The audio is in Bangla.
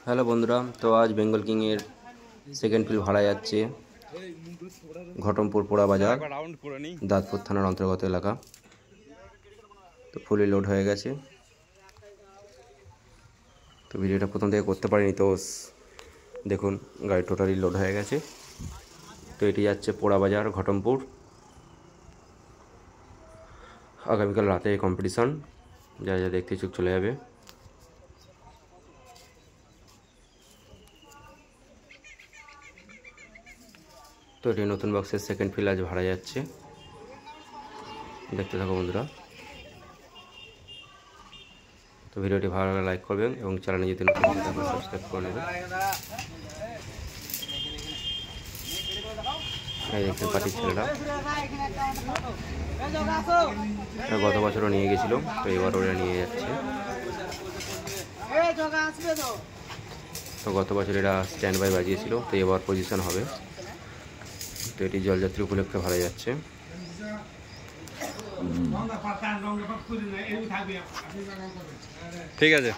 হ্যালো বন্ধুরা, তো আজ বেঙ্গল কিংয়ের সেকেন্ড ফিল্ড ভাড়া যাচ্ছে ঘটমপুর পোড়া বাজার, দাঁতপুর থানার অন্তর্গত এলাকা। তো ফুলি লোড হয়ে গেছে। তো ভিডিওটা প্রথম থেকে করতে পারিনি, তো দেখুন গাড়ি টোটালি লোড হয়ে গেছে। তো এটি যাচ্ছে পোড়া বাজার ঘটমপুর। আগামীকাল রাতে কম্পিটিশন, যা যা দেখতে ইচ্ছুক চলে যাবে। তো এটি নতুন বক্সের সেকেন্ড ফিল আজ ভাড়া যাচ্ছে, দেখতে থাকো বন্ধুরা। তো ভিডিওটি ভালো লাগলে লাইক করবেন এবং চ্যানেলে যদি নতুন হয়ে থাকেন সাবস্ক্রাইব করে নেবেন। এই দেখতে পাচ্ছি ছেলেরা গত বছরও নিয়ে গেছিল, তো এবার ওরা নিয়ে যাচ্ছে। তো গত বছর এরা স্ট্যান্ড বাই বাজিয়েছিল, তো এবার পজিশন হবে। তো এটি জলযাত্রী উপলক্ষে ভাড়া যাচ্ছে। ঠিক আছে।